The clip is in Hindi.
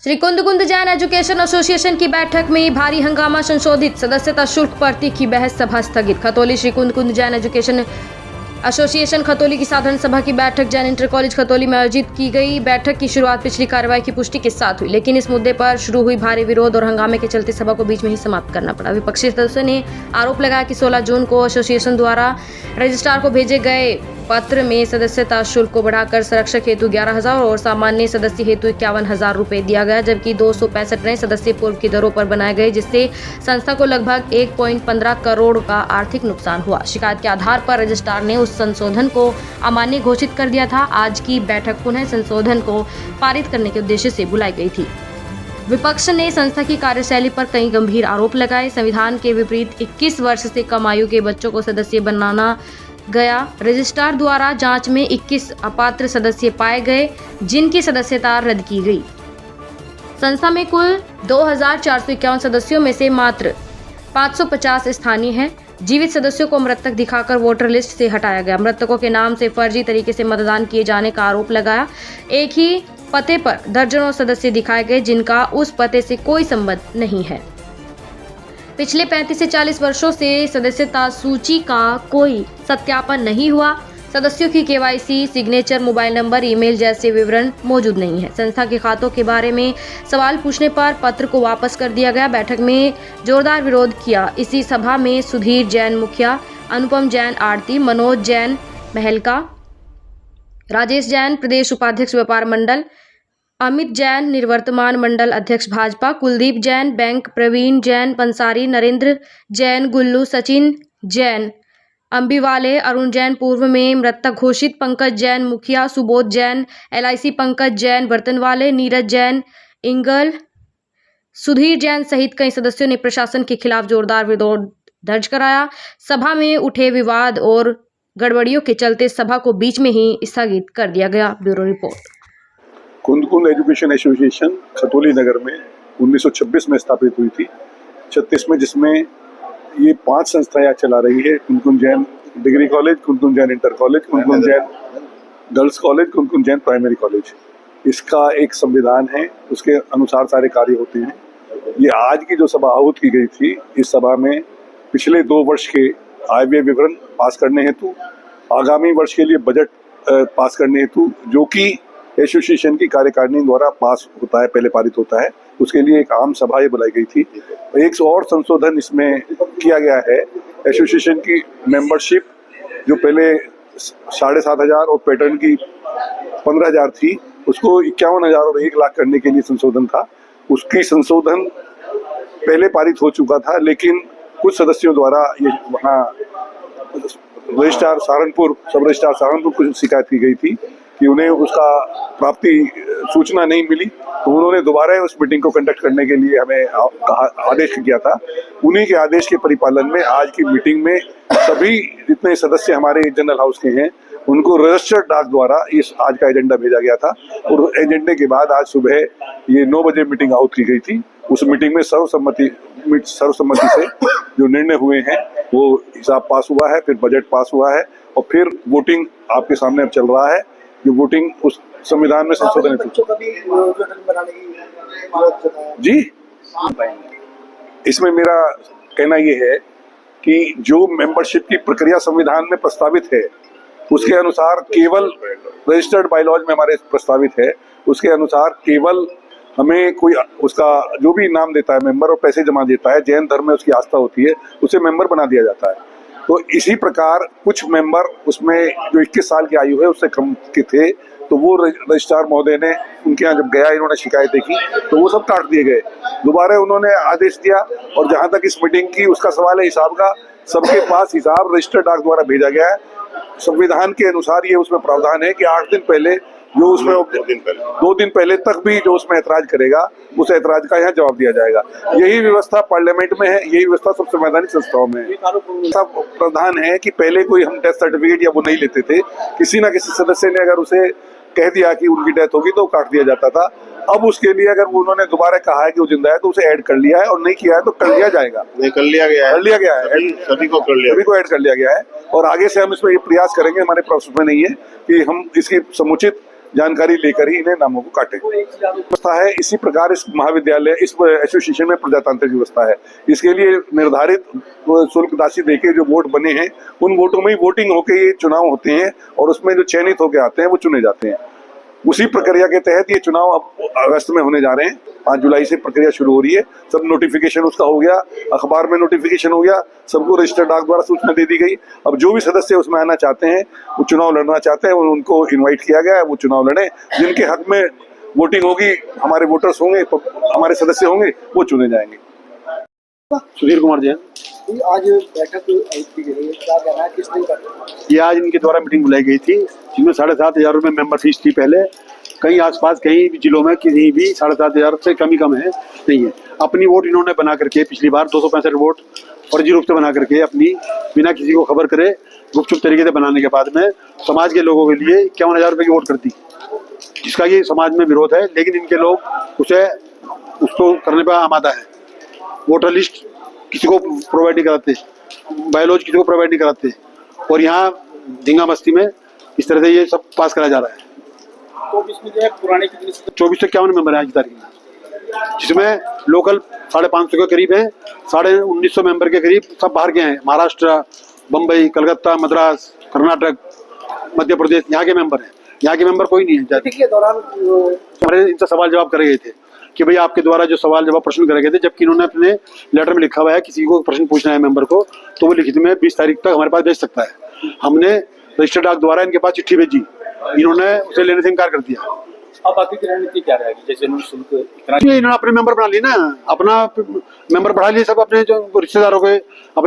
श्री कुंद जैन एजुकेशन एसोसिएशन की बैठक में भारी हंगामा, संशोधित सदस्यता शुल्क भर्ती की बहस, सभा स्थगित। खतौली श्री कुंद जैन एजुकेशन एसोसिएशन खतौली की साधारण सभा की बैठक जैन इंटर कॉलेज खतौली में आयोजित की गई। बैठक की शुरुआत पिछली कार्रवाई की पुष्टि के साथ हुई, लेकिन इस मुद्दे पर शुरू हुई भारी विरोध और हंगामे के चलते सभा को बीच में ही समाप्त करना पड़ा। विपक्षी सदस्यों ने आरोप लगाया कि 16 जून को एसोसिएशन द्वारा रजिस्ट्रार को भेजे गए पत्र में सदस्यता शुल्क को बढ़ाकर संरक्षक हेतु 11,000 और सामान्य सदस्य हेतु 51,000 रुपए दिया गया, जबकि 265 नए सदस्य पूर्व की दरों पर बनाए गए, जिससे संस्था को लगभग 1.15 करोड़ का आर्थिक नुकसान हुआ। शिकायत के आधार पर रजिस्ट्रार ने उस संशोधन को अमान्य घोषित कर दिया था। आज की बैठक पुनः संशोधन को पारित करने के उद्देश्य से बुलाई गई थी। विपक्ष ने संस्था की कार्यशैली पर कई गंभीर आरोप लगाए। संविधान के विपरीत 21 वर्ष से कम आयु के बच्चों को सदस्य बनाना गया। रजिस्ट्रार द्वारा जांच में 21 अपात्र सदस्य पाए गए, जिनकी सदस्यता रद्द की गई। संस्था में कुल 2,451 सदस्यों में से मात्र 550 स्थानीय हैं। जीवित सदस्यों को मृतक दिखाकर वोटर लिस्ट से हटाया गया। मृतकों के नाम से फर्जी तरीके से मतदान किए जाने का आरोप लगाया। एक ही पते पर दर्जनों सदस्य दिखाए गए, जिनका उस पते से कोई संबंध नहीं है। पिछले 35 से 40 वर्षों से सदस्यता सूची का कोई सत्यापन नहीं हुआ। सदस्यों की KYC, signature, mobile number, email जैसे विवरण मौजूद नहीं है। संस्था के खातों के बारे में सवाल पूछने पर पत्र को वापस कर दिया गया। बैठक में जोरदार विरोध किया। इसी सभा में सुधीर जैन मुखिया, अनुपम जैन आरती, मनोज जैन महलका, राजेश जैन प्रदेश उपाध्यक्ष व्यापार मंडल, अमित जैन निवर्तमान मंडल अध्यक्ष भाजपा, कुलदीप जैन बैंक, प्रवीण जैन पंसारी, नरेंद्र जैन गुल्लू, सचिन जैन अंबीवाले, अरुण जैन पूर्व में मृतक घोषित, पंकज जैन मुखिया, सुबोध जैन LIC, पंकज जैन बर्तन वाले, नीरज जैन इंगल, सुधीर जैन सहित कई सदस्यों ने प्रशासन के खिलाफ जोरदार विरोध दर्ज कराया। सभा में उठे विवाद और गड़बड़ियों के चलते सभा को बीच में ही स्थगित कर दिया गया। Bureau report. कुंद एजुकेशन एसोसिएशन खतौली नगर में 1926 में स्थापित हुई थी, 36 में, जिसमें ये 5 संस्थाएं चला रही है। कुंद जैन डिग्री कॉलेज, कुंद जैन इंटर कॉलेज, कुंद जैन गर्ल्स कॉलेज, कुंद जैन प्राइमरी कॉलेज। इसका एक संविधान है, उसके अनुसार सारे कार्य होते हैं। ये आज की जो सभा आहूत की गई थी, इस सभा में पिछले 2 वर्ष के आय व्यय विवरण पास करने हेतु, आगामी वर्ष के लिए बजट पास करने हेतु, जो कि एसोसिएशन की कार्यकारिणी द्वारा पास होता है, पहले पारित होता है, उसके लिए एक आम सभा ये बुलाई गई थी। एक और संशोधन इसमें किया गया है। एसोसिएशन की मेंबरशिप जो पहले 7,500 और पैटर्न की 15,000 थी, उसको 51,000 और 1 लाख करने के लिए संशोधन था। उसकी संशोधन पहले पारित हो चुका था, लेकिन कुछ सदस्यों द्वारा ये वहाँ रजिस्ट्रार सहारनपुर, सब रजिस्ट्रार सहारनपुर को शिकायत की गई थी कि उन्हें उसका प्राप्ति सूचना नहीं मिली, तो उन्होंने दोबारा उस मीटिंग को कंडक्ट करने के लिए हमें आदेश किया था। उन्हीं के आदेश के परिपालन में आज की मीटिंग में सभी जितने सदस्य हमारे जनरल हाउस के हैं, उनको रजिस्टर्ड डाक द्वारा इस आज का एजेंडा भेजा गया था, और एजेंडे के बाद आज सुबह ये 9 बजे मीटिंग आहूत की गई थी। उस मीटिंग में सर्वसम्मति से जो निर्णय हुए हैं वो हिसाब पास हुआ है, फिर बजट पास हुआ है, और फिर वोटिंग आपके सामने अब चल रहा है। जो वोटिंग उस संविधान में संशोधन जी, इसमें मेरा कहना ये है कि जो मेंबरशिप की प्रक्रिया संविधान में प्रस्तावित है, उसके अनुसार केवल रजिस्टर्ड बायलॉज में हमारे प्रस्तावित है, उसके अनुसार केवल हमें कोई उसका जो भी नाम देता है मेंबर और पैसे जमा देता है, जैन धर्म में उसकी आस्था होती है, उसे मेंबर बना दिया जाता है। तो इसी प्रकार कुछ मेंबर उसमें जो 21 साल की आयु है उससे कम के थे, तो वो रजिस्ट्रार महोदय ने उनके यहाँ जब गया, इन्होंने शिकायतें की, तो वो सब काट दिए गए। दोबारा उन्होंने आदेश दिया, और जहाँ तक इस मीटिंग की उसका सवाल है हिसाब का, सबके पास हिसाब रजिस्टर्ड डाक द्वारा भेजा गया है। संविधान के अनुसार ये उसमें प्रावधान है कि 8 दिन पहले जो उसमें 2 दिन पहले तक भी जो उसमें ऐतराज करेगा, उस ऐतराज का यहाँ जवाब दिया जाएगा। यही व्यवस्था पार्लियामेंट में है, यही व्यवस्था सब संवैधानिक संस्थाओं में है। सब प्रावधान है कि पहले कोई हम डेथ सर्टिफिकेट या वो नहीं लेते थे, किसी ना किसी सदस्य ने अगर उसे कह दिया कि उनकी डेथ होगी तो काट दिया जाता था। अब उसके लिए अगर उन्होंने दोबारा कहा है कि वो जिंदा है तो उसे ऐड कर लिया है, और नहीं किया है तो कर लिया जाएगा। नहीं कर लिया गया है, सभी को ऐड कर लिया गया है। और आगे से हम इसमें ये प्रयास करेंगे, हमारे प्रोसेस में नहीं है कि हम इसकी समुचित जानकारी लेकर ही इन्हें नामों को काटे। व्यवस्था है इसी प्रकार इस महाविद्यालय इस एसोसिएशन में प्रजातांत्रिक व्यवस्था है। इसके लिए निर्धारित शुल्क राशि देके जो वोट बने हैं उन वोटों में ही वोटिंग होके ये चुनाव होते हैं और उसमें जो चयनित होके आते हैं वो चुने जाते हैं। उसी प्रक्रिया के तहत ये चुनाव अब अगस्त में होने जा रहे हैं। 5 जुलाई से प्रक्रिया शुरू हो रही है। सब नोटिफिकेशन उसका हो गया, अखबार में नोटिफिकेशन हो गया, सबको रजिस्टर्ड डाक द्वारा सूचना दे दी गई। अब जो भी सदस्य उसमें आना चाहते हैं, वो चुनाव लड़ना चाहते हैं, उनको इन्वाइट किया गया है, वो चुनाव लड़े। जिनके हक में वोटिंग होगी, हमारे वोटर्स होंगे, हमारे सदस्य होंगे, वो चुने जाएंगे। सुधीर कुमार जैन। आज बैठक की गई है, क्या कहना है, किस दिन का? ये आज इनके द्वारा मीटिंग बुलाई गई थी जिसमें 7,500 रुपये मेंबर फीस थी पहले। कहीं आसपास कहीं भी जिलों में कहीं भी 7,500 से कम है नहीं है। अपनी वोट इन्होंने बना करके पिछली बार 265 वोट फर्जी रूप से बना करके अपनी बिना किसी को खबर करे गुपचुप तरीके से बनाने के बाद में समाज के लोगों के लिए 51,000 रुपये की वोट कर दी, जिसका ये समाज में विरोध है। लेकिन इनके लोग उसको करने पर आमादा है। वोटर लिस्ट किसी को प्रोवाइड नहीं कराते, बायोलॉज किसी को प्रोवाइड नहीं कराते, और यहाँ झिंगा बस्ती में इस तरह से ये सब पास करा जा रहा है। तो इसमें जो है पुराने कितने 24 से 51 मेंबर हैं आज की तारीख में, जिसमें लोकल 550 के करीब हैं, 1950 मेंबर के करीब सब बाहर के हैं। महाराष्ट्र, बम्बई, कलकत्ता, मद्रास, कर्नाटक, मध्य प्रदेश, यहाँ के मेंबर हैं। यहाँ के मेंबर कोई नहीं है। के दौरान हमारे इनसे सवाल जवाब करे गए थे कि भाई आपके द्वारा जो सवाल जवाब प्रश्न करे गए थे, जबकि इन्होंने अपने लेटर में लिखा हुआ है किसी को प्रश्न पूछना है मेंबर को तो वो लिखित में 20 तारीख तक हमारे पास भेज सकता है। हमने रजिस्टर्ड डाक द्वारा इनके पास चिट्ठी भेजी, इन्होंने उसे लेने से इनकार कर दिया। अब बाकी की रणनीति क्या रहेगी? जैसे इन्होंने शुल्क इतना इन्होंने अपने मेंबर बना लिए ना, अपना मेंबर बढ़ा लिए सब, अपने जो रिश्तेदारों के अपने